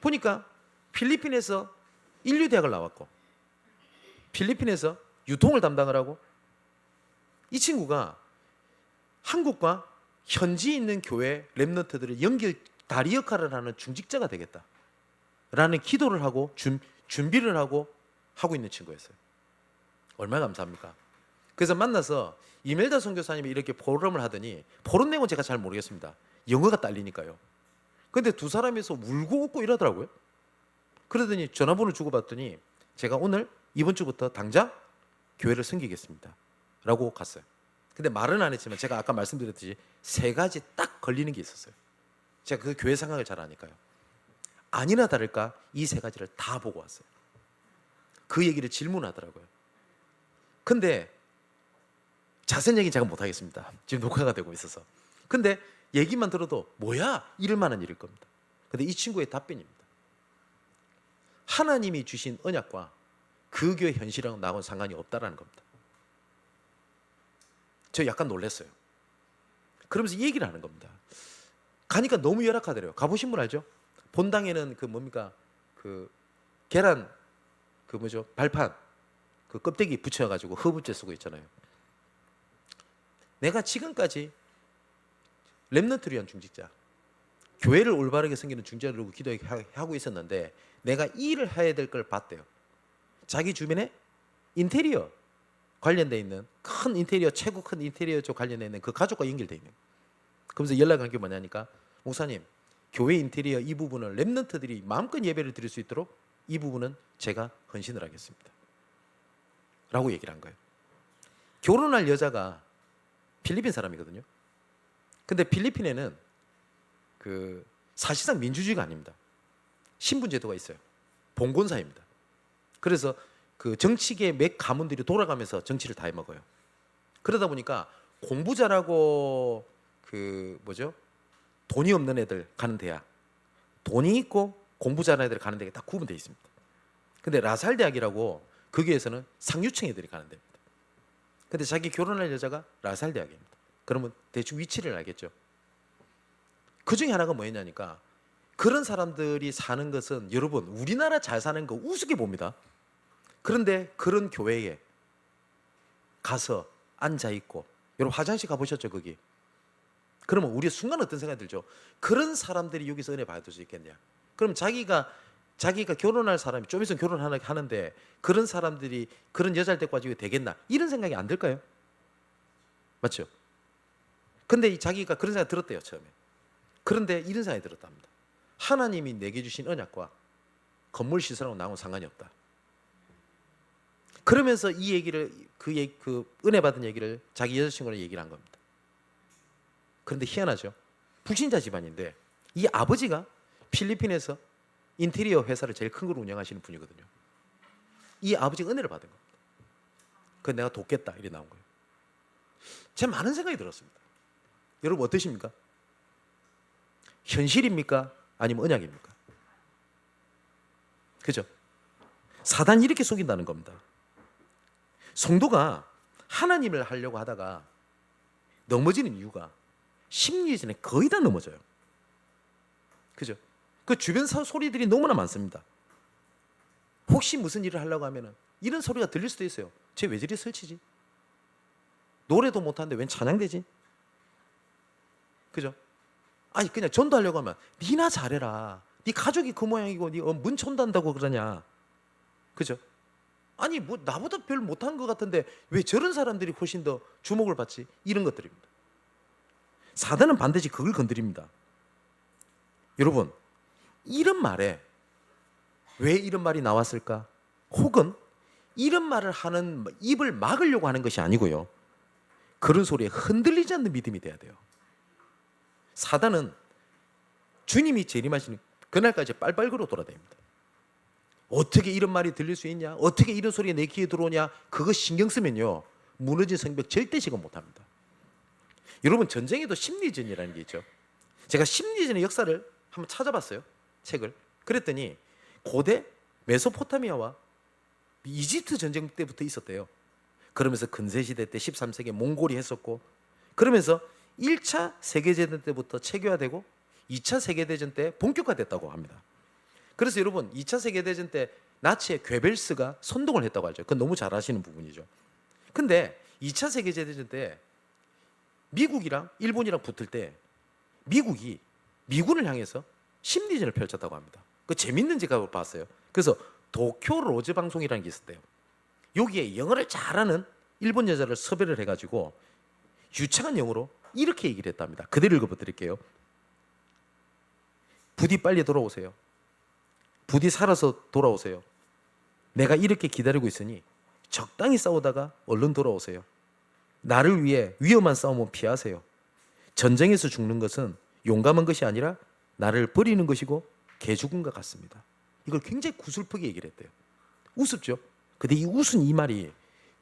보니까 필리핀에서 인류대학을 나왔고 필리핀에서 유통을 담당을 하고 이 친구가 한국과 현지에 있는 교회 렘넌트들을 연결 다리 역할을 하는 중직자가 되겠다라는 기도를 하고 준비를 하고 있는 친구였어요. 얼마나 감사합니까? 그래서 만나서 이멜다 선교사님이 이렇게 포럼을 하더니 포럼 내용은 제가 잘 모르겠습니다. 영어가 딸리니까요. 근데 두 사람이서 울고 웃고 이러더라고요. 그러더니 전화번호를 주고받더니 제가 오늘 이번 주부터 당장 교회를 섬기겠습니다 라고 갔어요. 근데 말은 안 했지만 제가 아까 말씀드렸듯이 세 가지 딱 걸리는 게 있었어요. 제가 그 교회 상황을 잘 아니까요. 아니나 다를까 이 세 가지를 다 보고 왔어요. 그 얘기를 질문하더라고요. 근데 자세한 얘기는 제가 못하겠습니다. 지금 녹화가 되고 있어서. 근데 얘기만 들어도 뭐야? 이럴 만한 일일 겁니다. 근데 이 친구의 답변입니다. 하나님이 주신 언약과 그 교회 현실이랑 나하고는 상관이 없다라는 겁니다. 저 약간 놀랐어요. 그러면서 이 얘기를 하는 겁니다. 가니까 너무 열악하더래요. 가보신 분 알죠? 본당에는 그 뭡니까? 그 계란 발판 그 껍데기 붙여가지고 허브째 쓰고 있잖아요. 내가 지금까지 렘넌트를 위한 중직자, 교회를 올바르게 섬기는 중직자로 기도하고 있었는데 내가 이 일을 해야 될 걸 봤대요. 자기 주변에 인테리어 관련돼 있는 큰 인테리어, 최고 큰 인테리어 쪽 관련돼 있는 그 가족과 연결돼 있는. 그러면서 연락한 게 뭐냐니까, 목사님, 교회 인테리어 이 부분을 렘넌트들이 마음껏 예배를 드릴 수 있도록 이 부분은 제가 헌신을 하겠습니다 라고 얘기를 한 거예요. 결혼할 여자가 필리핀 사람이거든요. 근데 필리핀에는 사실상 민주주의가 아닙니다. 신분 제도가 있어요. 봉건사입니다. 그래서 그 정치계 몇 가문들이 돌아가면서 정치를 다 해먹어요. 그러다 보니까 공부 잘하고 그 뭐죠? 돈이 없는 애들 가는 대학, 돈이 있고 공부 잘하는 애들 가는 데가 딱 구분되어 있습니다. 근데 라살 대학이라고 거기에서는 상류층 애들이 가는 데입니다. 근데 자기 결혼할 여자가 라살 대학입니다. 그러면 대충 위치를 알겠죠. 그 중에 하나가 뭐였냐니까, 그런 사람들이 사는 것은 여러분 우리나라 잘 사는 거 우습게 봅니다. 그런데 그런 교회에 가서 앉아 있고, 여러분 화장실 가보셨죠 거기? 그러면 우리 순간 어떤 생각이 들죠? 그런 사람들이 여기서 은혜 받을 수 있겠냐? 그럼 자기가 결혼할 사람이 좀 있으면 결혼하는데 그런 사람들이 그런 여자를 데리고 가지고 되겠나? 이런 생각이 안 들까요? 맞죠? 근데 자기가 그런 생각이 들었대요 처음에. 그런데 이런 생각이 들었답니다. 하나님이 내게 주신 언약과 건물 시설하고 나하고는 상관이 없다. 그러면서 이 얘기를 그 은혜 받은 얘기를 자기 여자친구랑 얘기를 한 겁니다. 그런데 희한하죠. 불신자 집안인데 이 아버지가 필리핀에서 인테리어 회사를 제일 큰 걸 운영하시는 분이거든요. 이 아버지가 은혜를 받은 겁니다. 그 내가 돕겠다 이래 나온 거예요. 제가 많은 생각이 들었습니다. 여러분 어떠십니까? 현실입니까? 아니면 언약입니까? 그죠? 사단이 이렇게 속인다는 겁니다. 성도가 하나님을 하려고 하다가 넘어지는 이유가 심리전에 거의 다 넘어져요. 그죠? 그 주변 소리들이 너무나 많습니다. 혹시 무슨 일을 하려고 하면은 이런 소리가 들릴 수도 있어요. 쟤 왜 저리 설치지? 노래도 못하는데 웬 찬양되지? 그죠? 아니 그냥 전도하려고 하면 니나 잘해라. 네 가족이 그 모양이고 네 문 천단다고 그러냐? 그죠? 아니 뭐 나보다 별 못한 것 같은데 왜 저런 사람들이 훨씬 더 주목을 받지? 이런 것들입니다. 사단은 반드시 그걸 건드립니다. 여러분 이런 말에 왜 이런 말이 나왔을까? 혹은 이런 말을 하는 입을 막으려고 하는 것이 아니고요. 그런 소리에 흔들리지 않는 믿음이 돼야 돼요. 사단은 주님이 재림하시는 그날까지 빨빨 걸어 돌아다닙니다. 어떻게 이런 말이 들릴 수 있냐? 어떻게 이런 소리가 내 귀에 들어오냐? 그거 신경 쓰면요 무너진 성벽 절대 시건 못합니다. 여러분 전쟁에도 심리전이라는 게 있죠. 제가 심리전의 역사를 한번 찾아봤어요. 책을. 그랬더니 고대 메소포타미아와 이집트 전쟁 때부터 있었대요. 그러면서 근세시대 때 13세기에 몽골이 했었고, 그러면서 1차 세계대전 때부터 체계화되고 2차 세계대전 때 본격화됐다고 합니다. 그래서 여러분 2차 세계대전 때 나치의 괴벨스가 선동을 했다고 하죠. 그건 너무 잘 아시는 부분이죠. 근데 2차 세계대전 때 미국이랑 일본이랑 붙을 때 미국이 미군을 향해서 심리전을 펼쳤다고 합니다. 그 재밌는 제가 봤어요. 그래서 도쿄 로즈 방송이라는 게 있었대요. 여기에 영어를 잘하는 일본 여자를 섭외를 해가지고 유창한 영어로 이렇게 얘기를 했답니다. 그대로 읽어드릴게요. 부디 빨리 돌아오세요. 부디 살아서 돌아오세요. 내가 이렇게 기다리고 있으니 적당히 싸우다가 얼른 돌아오세요. 나를 위해 위험한 싸움은 피하세요. 전쟁에서 죽는 것은 용감한 것이 아니라 나를 버리는 것이고 개 죽은 것 같습니다. 이걸 굉장히 구슬프게 얘기를 했대요. 우습죠? 근데 이 웃은 이 말이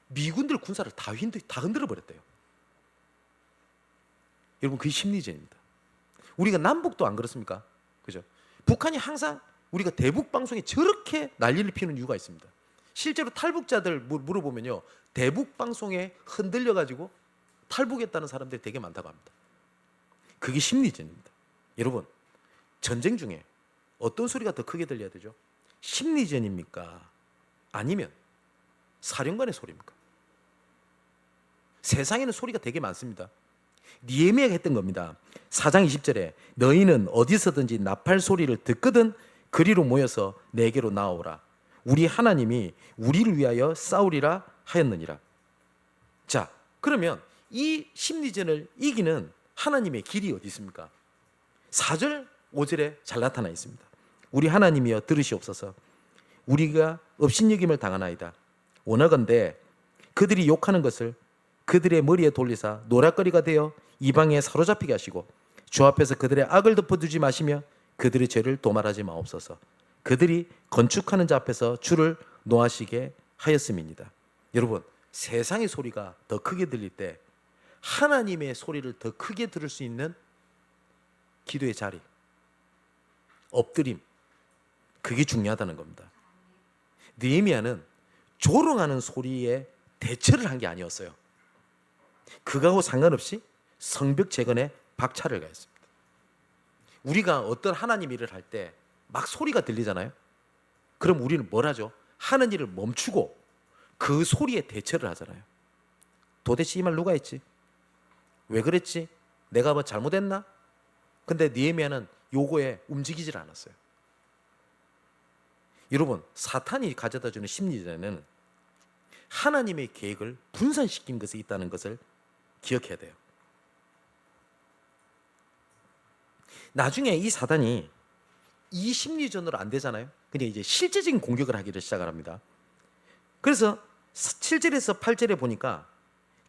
미군들 군사를 다 흔들어 버렸대요. 여러분 그게 심리전입니다. 우리가 남북도 안 그렇습니까? 그죠? 북한이 항상 우리가 대북 방송에 저렇게 난리를 피우는 이유가 있습니다. 실제로 탈북자들 물어보면요, 대북 방송에 흔들려 가지고 탈북했다는 사람들이 되게 많다고 합니다. 그게 심리전입니다. 여러분 전쟁 중에 어떤 소리가 더 크게 들려야 되죠? 심리전입니까? 아니면 사령관의 소리입니까? 세상에는 소리가 되게 많습니다. 니에미야가 했던 겁니다. 4장 20절에 너희는 어디서든지 나팔 소리를 듣거든 그리로 모여서 내게로 나오라. 우리 하나님이 우리를 위하여 싸우리라 하였느니라. 자, 그러면 이 심리전을 이기는 하나님의 길이 어디 있습니까? 4절 5절에 잘 나타나 있습니다. 우리 하나님이여 들으시옵소서. 우리가 업신여김을 당하나이다. 원하건대 그들이 욕하는 것을 그들의 머리에 돌리사 노략거리가 되어 이방에 사로잡히게 하시고 주 앞에서 그들의 악을 덮어두지 마시며 그들의 죄를 도말하지 마옵소서. 그들이 건축하는 자 앞에서 주를 노하시게 하였음입니다. 여러분, 세상의 소리가 더 크게 들릴 때 하나님의 소리를 더 크게 들을 수 있는 기도의 자리, 엎드림, 그게 중요하다는 겁니다. 느헤미야는 조롱하는 소리에 대처를 한 게 아니었어요. 그거하고 상관없이 성벽 재건에 박차를 가했습니다. 우리가 어떤 하나님 일을 할 때 막 소리가 들리잖아요. 그럼 우리는 뭘 하죠? 하는 일을 멈추고 그 소리에 대처를 하잖아요. 도대체 이 말 누가 했지? 왜 그랬지? 내가 뭐 잘못했나? 근데 느헤미야는 요거에 움직이질 않았어요. 여러분, 사탄이 가져다 주는 심리전에는 하나님의 계획을 분산시킨 것이 있다는 것을 기억해야 돼요. 나중에 이 사단이 이 심리전으로 안 되잖아요. 그냥 이제 실제적인 공격을 하기를 시작을 합니다. 그래서 7절에서 8절에 보니까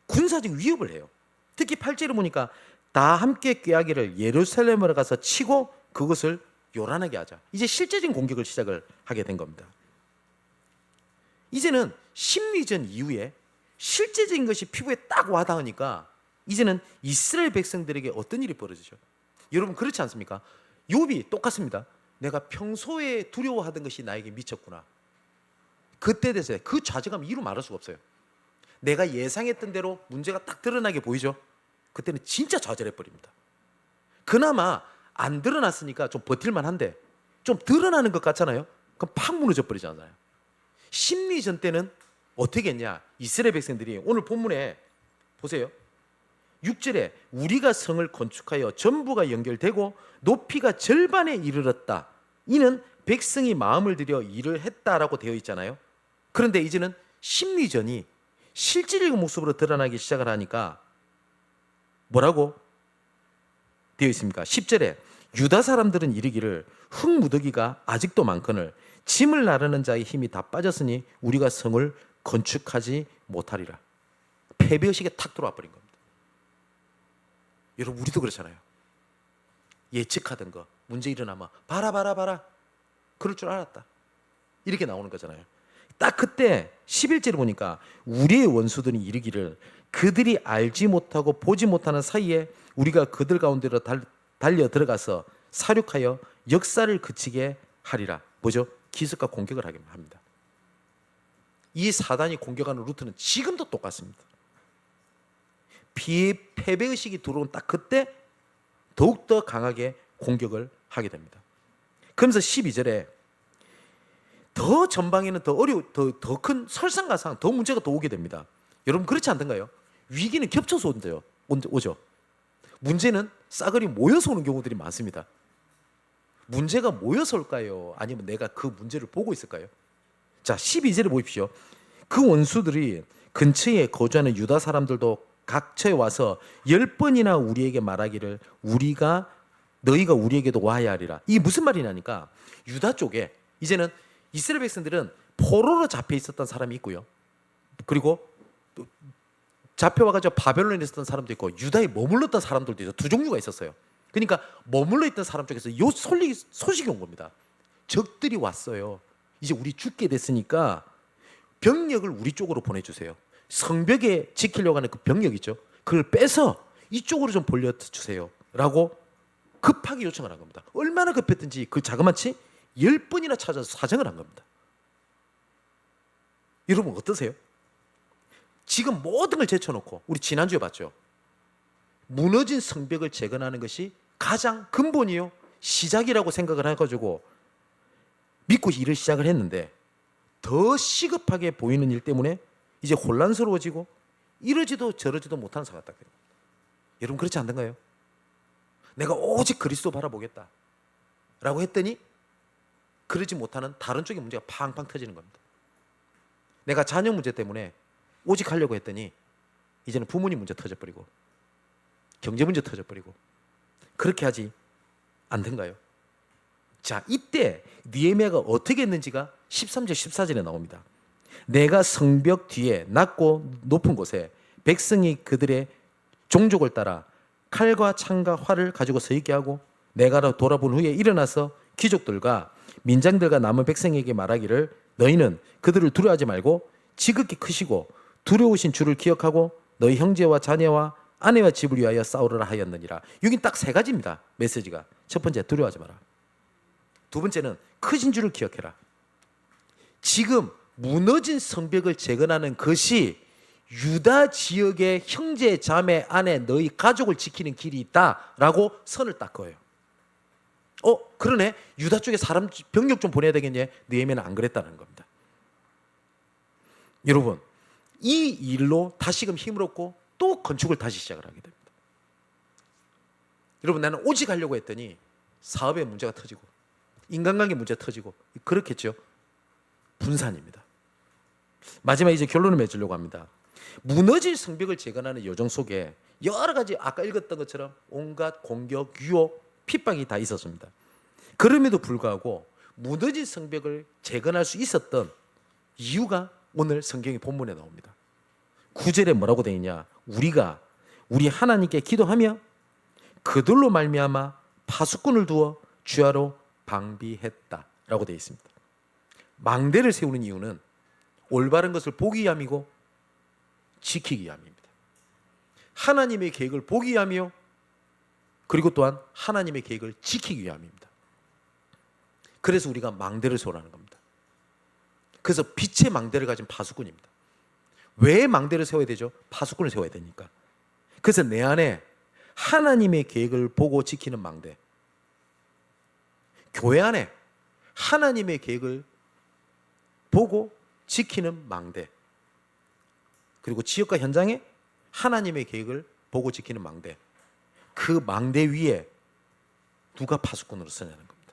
군사적 위협을 해요. 특히 8절에 보니까 다 함께 꾀하기를 예루살렘으로 가서 치고 그것을 요란하게 하자. 이제 실제적인 공격을 시작을 하게 된 겁니다. 이제는 심리전 이후에 실제적인 것이 피부에 딱 와닿으니까 이제는 이스라엘 백성들에게 어떤 일이 벌어지죠? 여러분, 그렇지 않습니까? 욥이 똑같습니다. 내가 평소에 두려워하던 것이 나에게 미쳤구나. 그때 돼서 그 좌절감 이루 말할 수가 없어요. 내가 예상했던 대로 문제가 딱 드러나게 보이죠? 그때는 진짜 좌절해버립니다. 그나마 안 드러났으니까 좀 버틸만 한데 좀 드러나는 것 같잖아요. 그럼 팍 무너져 버리잖아요. 심리전 때는 어떻게 했냐? 이스라엘 백성들이 오늘 본문에 보세요. 6절에 우리가 성을 건축하여 전부가 연결되고 높이가 절반에 이르렀다. 이는 백성이 마음을 들여 일을 했다라고 되어 있잖아요. 그런데 이제는 심리전이 실질적인 모습으로 드러나기 시작을 하니까 뭐라고 되어 있습니까? 10절에 유다 사람들은 이르기를 흙무더기가 아직도 많거늘 짐을 나르는 자의 힘이 다 빠졌으니 우리가 성을 건축하지 못하리라. 패배의식에 탁 들어와 버린 겁니다. 여러분, 우리도 그렇잖아요. 예측하던 거 문제 일어나면 봐라 그럴 줄 알았다 이렇게 나오는 거잖아요. 딱 그때 11절에 보니까 우리의 원수들이 이르기를 그들이 알지 못하고 보지 못하는 사이에 우리가 그들 가운데로 달려 들어가서 사륙하여 역사를 그치게 하리라. 뭐죠? 기습과 공격을 하게 합니다. 이 사단이 공격하는 루트는 지금도 똑같습니다. 패배의식이 들어온 딱 그때 더욱더 강하게 공격을 하게 됩니다. 그러면서 12절에 더 전방에는 더 큰 설상가상 더 문제가 더 오게 됩니다. 여러분, 그렇지 않던가요? 위기는 겹쳐서 오죠. 문제는 싸그리 모여서 오는 경우들이 많습니다. 문제가 모여서 올까요? 아니면 내가 그 문제를 보고 있을까요? 자, 12절에 보십시오. 그 원수들이 근처에 거주하는 유다 사람들도 각처에 와서 10번이나 우리에게 말하기를 너희가 우리에게도 와야 하리라. 이게 무슨 말이냐니까 유다 쪽에 이제는 이스라엘 백성들은 포로로 잡혀 있었던 사람이 있고요. 그리고 또 잡혀와가지고 바벨론에 있었던 사람도 있고 유다에 머물렀던 사람들도 있어요. 두 종류가 있었어요. 그러니까 머물러 있던 사람 쪽에서 소식이 온 겁니다. 적들이 왔어요. 이제 우리 죽게 됐으니까 병력을 우리 쪽으로 보내주세요. 성벽에 지키려고 하는 그 병력 있죠. 그걸 빼서 이쪽으로 좀 벌려주세요 라고 급하게 요청을 한 겁니다. 얼마나 급했든지 그 자그마치 10번이나 찾아서 사정을 한 겁니다. 여러분, 어떠세요? 지금 모든 걸 제쳐놓고 우리 지난주에 봤죠. 무너진 성벽을 재건하는 것이 가장 근본이요 시작이라고 생각을 해가지고 믿고 일을 시작을 했는데 더 시급하게 보이는 일 때문에 이제 혼란스러워지고 이러지도 저러지도 못하는 사가 딱 돼요. 여러분, 그렇지 않던가요? 내가 오직 그리스도 바라보겠다 라고 했더니 그러지 못하는 다른 쪽의 문제가 팡팡 터지는 겁니다. 내가 자녀 문제 때문에 오직 하려고 했더니 이제는 부모님 문제 터져버리고 경제 문제 터져버리고 그렇게 하지 않던가요? 자, 이때 느헤미야가 어떻게 했는지가 13절 14절에 나옵니다. 내가 성벽 뒤에 낮고 높은 곳에 백성이 그들의 종족을 따라 칼과 창과 활을 가지고 서 있게 하고 내가 돌아본 후에 일어나서 귀족들과 민장들과 남은 백성에게 말하기를 너희는 그들을 두려워하지 말고 지극히 크시고 두려우신 주를 기억하고 너희 형제와 자녀와 아내와 집을 위하여 싸우라 하였느니라. 여긴 딱 세 가지입니다. 메시지가. 첫 번째, 두려워하지 마라. 두 번째는 크신 주를 기억해라. 지금 무너진 성벽을 재건하는 것이 유다 지역의 형제, 자매, 아내, 너희 가족을 지키는 길이 있다라고 선을 딱 그어요. 그러네. 유다 쪽에 사람 병력 좀 보내야 되겠네. 느헤미야는 안 그랬다는 겁니다. 여러분, 이 일로 다시금 힘을 얻고 또 건축을 다시 시작을 하게 됩니다. 여러분, 나는 오직 하려고 했더니 사업에 문제가 터지고 인간관계 문제가 터지고 그렇겠죠. 분산입니다. 마지막 이제 결론을 맺으려고 합니다. 무너질 성벽을 재건하는 여정 속에 여러 가지 아까 읽었던 것처럼 온갖 공격, 유혹, 핍박이 다 있었습니다. 그럼에도 불구하고 무너진 성벽을 재건할 수 있었던 이유가 오늘 성경의 본문에 나옵니다. 9절에 뭐라고 되어 있냐? 우리 하나님께 기도하며 그들로 말미암아 파수꾼을 두어 주야로 방비했다라고 되어 있습니다. 망대를 세우는 이유는 올바른 것을 보기 위함이고 지키기 위함입니다. 하나님의 계획을 보기 위함이요, 그리고 또한 하나님의 계획을 지키기 위함입니다. 그래서 우리가 망대를 세우라는 겁니다. 그래서 빛의 망대를 가진 파수꾼입니다. 왜 망대를 세워야 되죠? 파수꾼을 세워야 되니까. 그래서 내 안에 하나님의 계획을 보고 지키는 망대, 교회 안에 하나님의 계획을 보고 지키는 망대, 그리고 지역과 현장에 하나님의 계획을 보고 지키는 망대, 그 망대 위에 누가 파수꾼으로 서냐는 겁니다.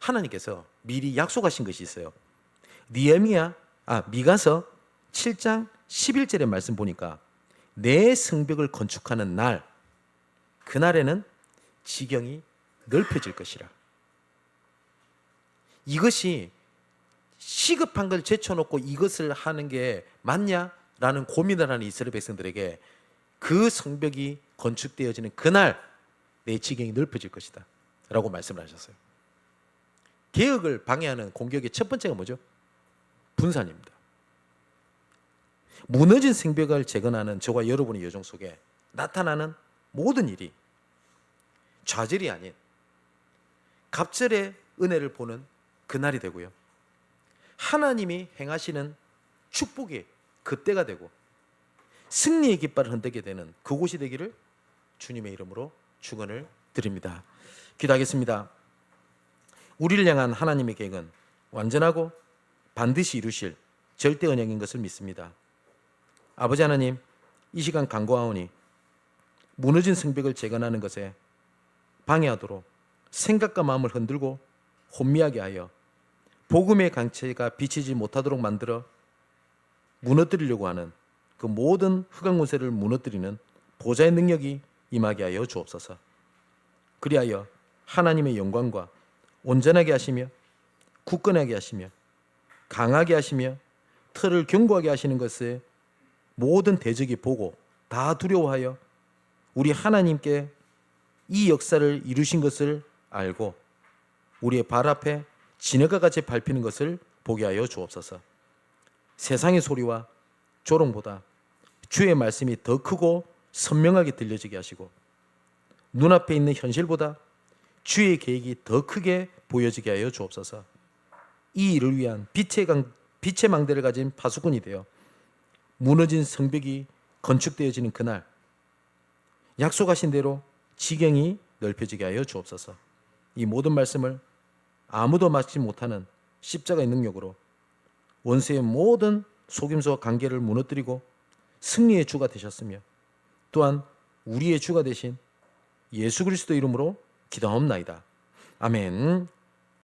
하나님께서 미리 약속하신 것이 있어요. 미가서 7장 11절의 말씀 보니까 내 성벽을 건축하는 날, 그날에는 지경이 넓혀질 것이라. 이것이 시급한 걸 제쳐놓고 이것을 하는 게 맞냐라는 고민을 하는 이스라엘 백성들에게 그 성벽이 건축되어지는 그날 내 지경이 넓혀질 것이다 라고 말씀을 하셨어요. 개혁을 방해하는 공격의 첫 번째가 뭐죠? 분산입니다. 무너진 성벽을 재건하는 저와 여러분의 여정 속에 나타나는 모든 일이 좌절이 아닌 갑절의 은혜를 보는 그날이 되고요, 하나님이 행하시는 축복이 그때가 되고 승리의 깃발을 흔들게 되는 그곳이 되기를 주님의 이름으로 축원을 드립니다. 기도하겠습니다. 우리를 향한 하나님의 계획은 완전하고 반드시 이루실 절대 언약인 것을 믿습니다. 아버지 하나님, 이 시간 간구하오니 무너진 성벽을 재건하는 것에 방해하도록 생각과 마음을 흔들고 혼미하게 하여 복음의 강체가 비치지 못하도록 만들어 무너뜨리려고 하는 그 모든 흑암군세를 무너뜨리는 보좌의 능력이 임하게 하여 주옵소서. 그리하여 하나님의 영광과 온전하게 하시며 굳건하게 하시며 강하게 하시며 틀을 견고하게 하시는 것을 모든 대적이 보고 다 두려워하여 우리 하나님께 이 역사를 이루신 것을 알고 우리의 발 앞에 진흙과 같이 밟히는 것을 보게 하여 주옵소서. 세상의 소리와 조롱보다 주의 말씀이 더 크고 선명하게 들려지게 하시고 눈앞에 있는 현실보다 주의 계획이 더 크게 보여지게 하여 주옵소서. 이 일을 위한 빛의 망대를 가진 파수꾼이 되어 무너진 성벽이 건축되어지는 그날 약속하신 대로 지경이 넓혀지게 하여 주옵소서. 이 모든 말씀을 아무도 막지 못하는 십자가의 능력으로 원수의 모든 속임수와 관계를 무너뜨리고 승리의 주가 되셨으며 또한 우리의 주가 되신 예수 그리스도 이름으로 기도하옵나이다. 아멘.